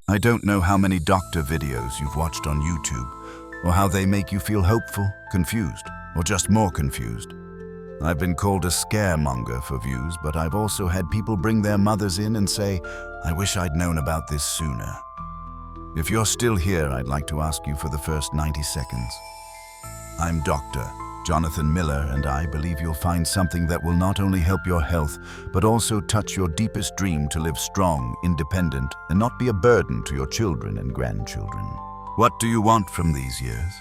I don't know how many doctor videos you've watched on YouTube, or how they make you feel hopeful, confused, or just more confused. I've been called a scaremonger for views, but I've also had people bring their mothers in and say, "I wish I'd known about this sooner." If you're still here, I'd like to ask you for the first 90 seconds. I'm Dr. Johnathan Miller, and I believe you'll find something that will not only help your health, but also touch your deepest dream to live strong, independent, and not be a burden to your children and grandchildren. What do you want from these years?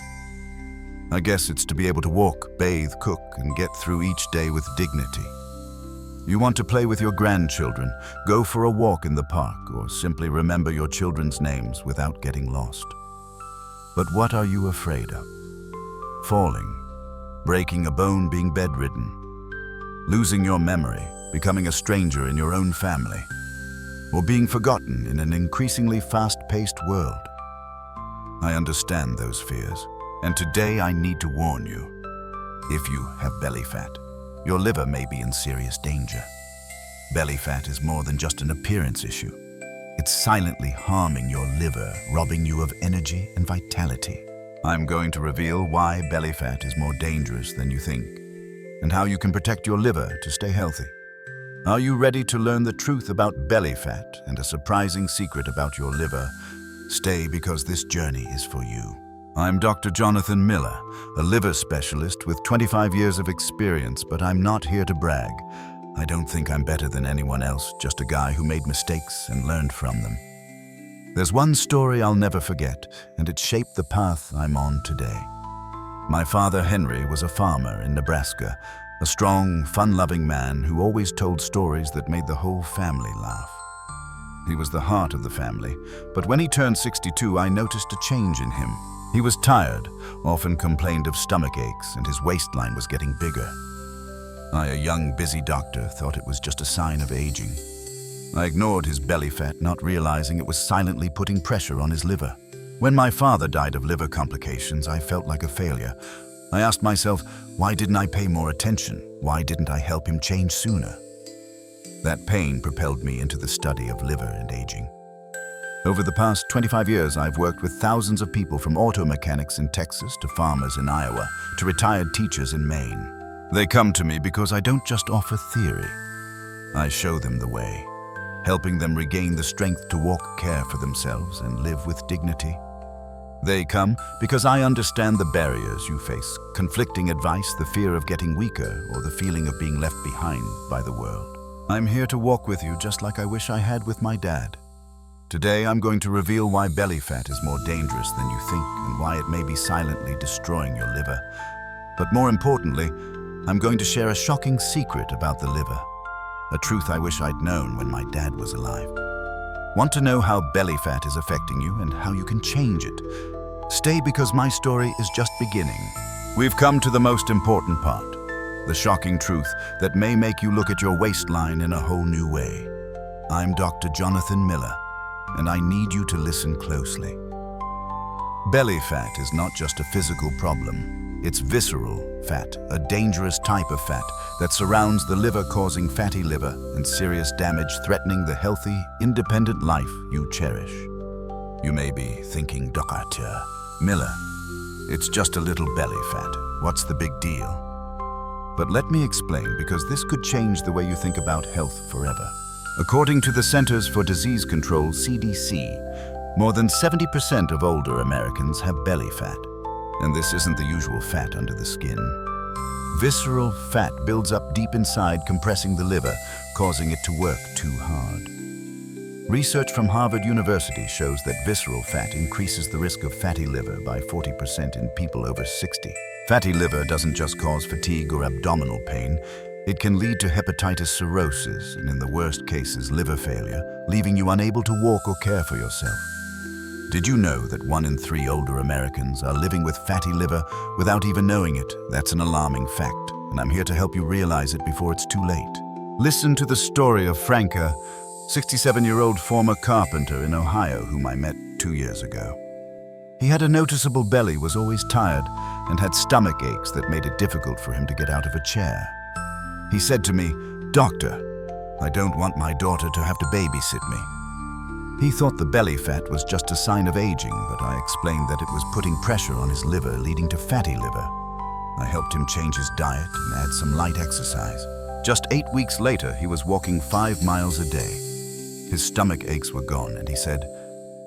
I guess it's to be able to walk, bathe, cook, and get through each day with dignity. You want to play with your grandchildren, go for a walk in the park, or simply remember your children's names without getting lost. But what are you afraid of? Falling, breaking a bone, being bedridden, losing your memory, becoming a stranger in your own family, or being forgotten in an increasingly fast-paced world. I understand those fears, and today I need to warn you. If you have belly fat, your liver may be in serious danger. Belly fat is more than just an appearance issue. It's silently harming your liver, robbing you of energy and vitality. I'm going to reveal why belly fat is more dangerous than you think, and how you can protect your liver to stay healthy. Are you ready to learn the truth about belly fat and a surprising secret about your liver? Stay, because this journey is for you. I'm Dr. Johnathan Miller, a liver specialist with 25 years of experience, but I'm not here to brag. I don't think I'm better than anyone else, just a guy who made mistakes and learned from them. There's one story I'll never forget, and it shaped the path I'm on today. My father, Henry, was a farmer in Nebraska, a strong, fun-loving man who always told stories that made the whole family laugh. He was the heart of the family, but when he turned 62, I noticed a change in him. He was tired, often complained of stomach aches, and his waistline was getting bigger. I, a young, busy doctor, thought it was just a sign of aging. I ignored his belly fat, not realizing it was silently putting pressure on his liver. When my father died of liver complications, I felt like a failure. I asked myself, why didn't I pay more attention? Why didn't I help him change sooner? That pain propelled me into the study of liver and aging. Over the past 25 years, I've worked with thousands of people, from auto mechanics in Texas to farmers in Iowa to retired teachers in Maine. They come to me because I don't just offer theory. I show them the way, helping them regain the strength to walk, care for themselves, and live with dignity. They come because I understand the barriers you face, conflicting advice, the fear of getting weaker, or the feeling of being left behind by the world. I'm here to walk with you just like I wish I had with my dad. Today, I'm going to reveal why belly fat is more dangerous than you think, and why it may be silently destroying your liver. But more importantly, I'm going to share a shocking secret about the liver. A truth I wish I'd known when my dad was alive. Want to know how belly fat is affecting you and how you can change it? Stay, because my story is just beginning. We've come to the most important part, the shocking truth that may make you look at your waistline in a whole new way. I'm Dr. Johnathan Miller, and I need you to listen closely. Belly fat is not just a physical problem. It's visceral fat, a dangerous type of fat that surrounds the liver, causing fatty liver and serious damage, threatening the healthy, independent life you cherish. You may be thinking, Dr. Miller, it's just a little belly fat. What's the big deal? But let me explain, because this could change the way you think about health forever. According to the Centers for Disease Control, CDC, more than 70% of older Americans have belly fat. And this isn't the usual fat under the skin. Visceral fat builds up deep inside, compressing the liver, causing it to work too hard. Research from Harvard University shows that visceral fat increases the risk of fatty liver by 40% in people over 60. Fatty liver doesn't just cause fatigue or abdominal pain. It can lead to hepatitis cirrhosis, and in the worst cases, liver failure, leaving you unable to walk or care for yourself. Did you know that 1 in 3 older Americans are living with fatty liver without even knowing it? That's an alarming fact, and I'm here to help you realize it before it's too late. Listen to the story of Frank, a 67-year-old former carpenter in Ohio whom I met 2 years ago. He had a noticeable belly, was always tired, and had stomach aches that made it difficult for him to get out of a chair. He said to me, "Doctor, I don't want my daughter to have to babysit me." He thought the belly fat was just a sign of aging, but I explained that it was putting pressure on his liver, leading to fatty liver. I helped him change his diet and add some light exercise. Just 8 weeks later, he was walking 5 miles a day. His stomach aches were gone, and he said,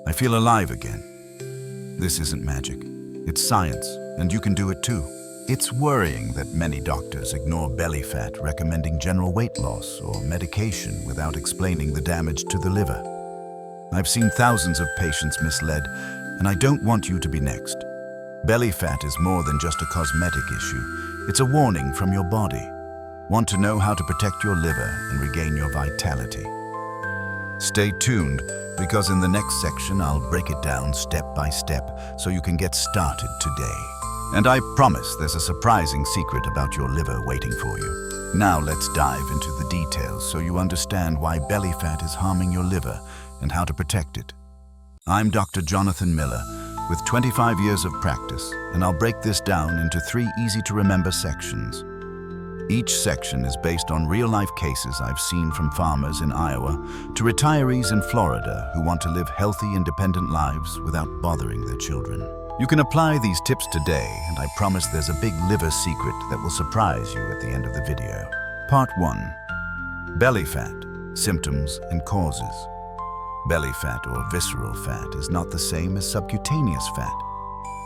"I feel alive again." This isn't magic. It's science, and you can do it too. It's worrying that many doctors ignore belly fat, recommending general weight loss or medication without explaining the damage to the liver. I've seen thousands of patients misled, and I don't want you to be next. Belly fat is more than just a cosmetic issue. It's a warning from your body. Want to know how to protect your liver and regain your vitality? Stay tuned, because in the next section I'll break it down step by step so you can get started today. And I promise there's a surprising secret about your liver waiting for you. Now let's dive into the details so you understand why belly fat is harming your liver and how to protect it. I'm Dr. Johnathan Miller with 25 years of practice, and I'll break this down into 3 easy-to-remember sections. Each section is based on real-life cases I've seen from farmers in Iowa to retirees in Florida who want to live healthy, independent lives without bothering their children. You can apply these tips today, and I promise there's a big liver secret that will surprise you at the end of the video. Part 1. Belly fat, symptoms and causes. Belly fat or visceral fat is not the same as subcutaneous fat.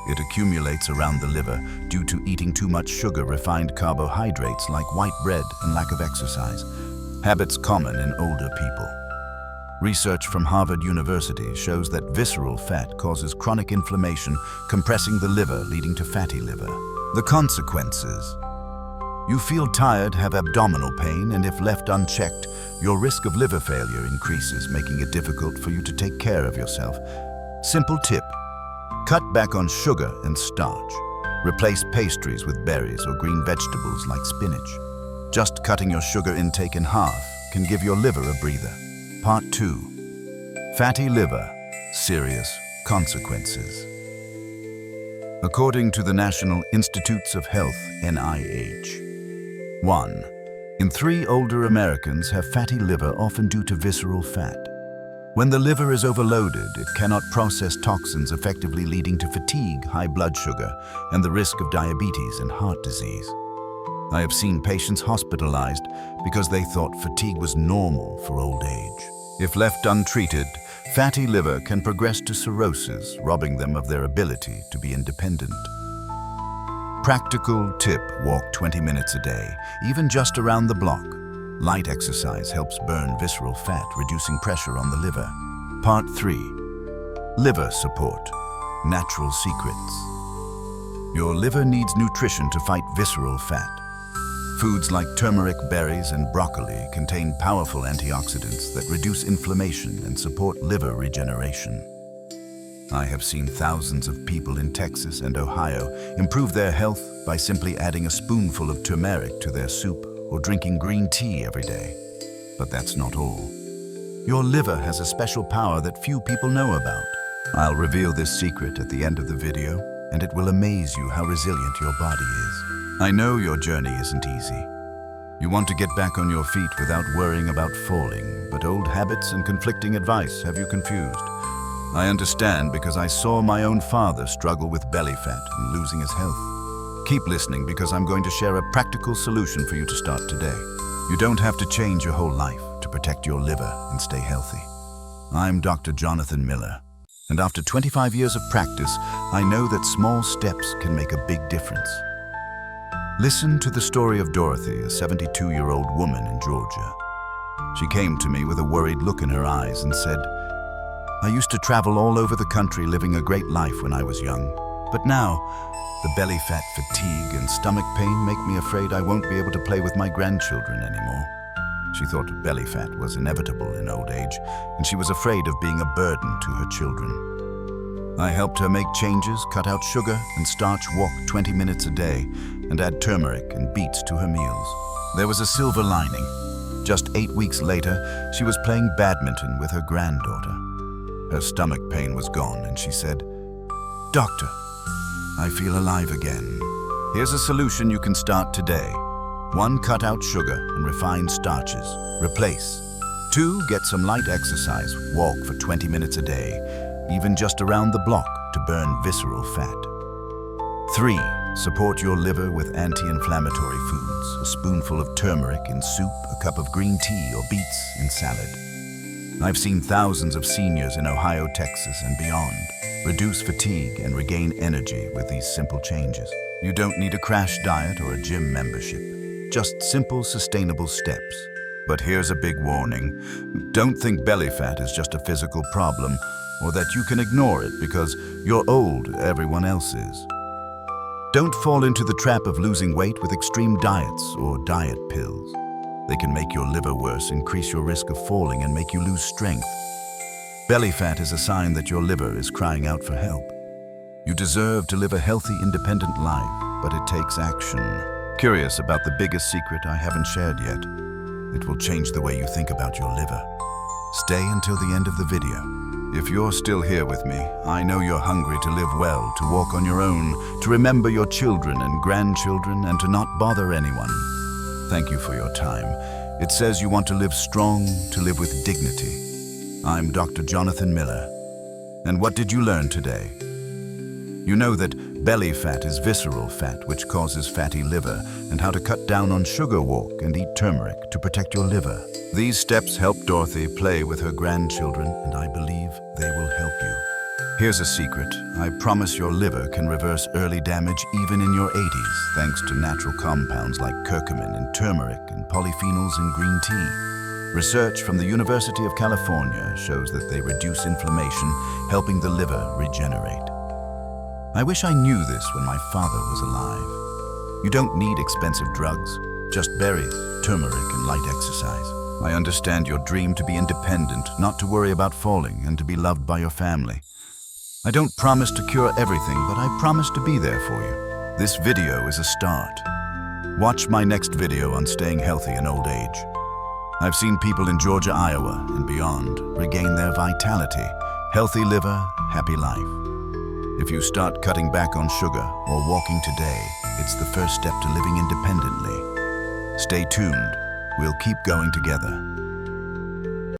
It accumulates around the liver due to eating too much sugar, refined carbohydrates like white bread, and lack of exercise, habits common in older people. Research from Harvard University shows that visceral fat causes chronic inflammation, compressing the liver, leading to fatty liver. The consequences: you feel tired, have abdominal pain, and if left unchecked, your risk of liver failure increases, making it difficult for you to take care of yourself. Simple tip: cut back on sugar and starch. Replace pastries with berries or green vegetables like spinach. Just cutting your sugar intake in half can give your liver a breather. Part 2. Fatty liver, serious consequences. According to the National Institutes of Health, NIH, 1 in 3 older Americans have fatty liver, often due to visceral fat. When the liver is overloaded, it cannot process toxins effectively, leading to fatigue, high blood sugar, and the risk of diabetes and heart disease. I have seen patients hospitalized because they thought fatigue was normal for old age. If left untreated, fatty liver can progress to cirrhosis, robbing them of their ability to be independent. Practical tip: walk 20 minutes a day, even just around the block. Light exercise helps burn visceral fat, reducing pressure on the liver. Part 3. Liver support, natural secrets. Your liver needs nutrition to fight visceral fat. Foods like turmeric, berries, and broccoli contain powerful antioxidants that reduce inflammation and support liver regeneration. I have seen thousands of people in Texas and Ohio improve their health by simply adding a spoonful of turmeric to their soup or drinking green tea every day. But that's not all. Your liver has a special power that few people know about. I'll reveal this secret at the end of the video, and it will amaze you how resilient your body is. I know your journey isn't easy. You want to get back on your feet without worrying about falling, but old habits and conflicting advice have you confused. I understand, because I saw my own father struggle with belly fat and losing his health. Keep listening, because I'm going to share a practical solution for you to start today. You don't have to change your whole life to protect your liver and stay healthy. I'm Dr. Johnathan Miller, and after 25 years of practice, I know that small steps can make a big difference. Listen to the story of Dorothy, a 72-year-old woman in Georgia. She came to me with a worried look in her eyes and said, "I used to travel all over the country, living a great life when I was young. But now, the belly fat, fatigue, and stomach pain make me afraid I won't be able to play with my grandchildren anymore." She thought belly fat was inevitable in old age, and she was afraid of being a burden to her children. I helped her make changes, cut out sugar and starch, walk 20 minutes a day, and add turmeric and beets to her meals. There was a silver lining. Just 8 weeks later, she was playing badminton with her granddaughter. Her stomach pain was gone, and she said, "Doctor, I feel alive again." Here's a solution you can start today. 1. Cut out sugar and refined starches. Replace 2. Get some light exercise. Walk for 20 minutes a day, even just around the block, to burn visceral fat. 3. Support your liver with anti-inflammatory foods. A spoonful of turmeric in soup, a cup of green tea, or beets in salad. I've seen thousands of seniors in Ohio, Texas, and beyond reduce fatigue and regain energy with these simple changes. You don't need a crash diet or a gym membership. Just simple, sustainable steps. But here's a big warning. Don't think belly fat is just a physical problem, or that you can ignore it because you're old, everyone else is. Don't fall into the trap of losing weight with extreme diets or diet pills. They can make your liver worse, increase your risk of falling, and make you lose strength. Belly fat is a sign that your liver is crying out for help. You deserve to live a healthy, independent life, but it takes action. Curious about the biggest secret I haven't shared yet? It will change the way you think about your liver. Stay until the end of the video. If you're still here with me, I know you're hungry to live well, to walk on your own, to remember your children and grandchildren, and to not bother anyone. Thank you for your time. It says you want to live strong, to live with dignity. I'm Dr. Johnathan Miller. And what did you learn today? You know that belly fat is visceral fat, which causes fatty liver, and how to cut down on sugar, walk, and eat turmeric to protect your liver. These steps help Dorothy play with her grandchildren, and I believe they will help you. Here's a secret. I promise your liver can reverse early damage even in your 80s, thanks to natural compounds like curcumin and turmeric and polyphenols in green tea. Research from the University of California shows that they reduce inflammation, helping the liver regenerate. I wish I knew this when my father was alive. You don't need expensive drugs, just berries, turmeric, and light exercise. I understand your dream to be independent, not to worry about falling, and to be loved by your family. I don't promise to cure everything, but I promise to be there for you. This video is a start. Watch my next video on staying healthy in old age. I've seen people in Georgia, Iowa, and beyond regain their vitality, healthy liver, happy life. If you start cutting back on sugar or walking today, it's the first step to living independently. Stay tuned. We'll keep going together.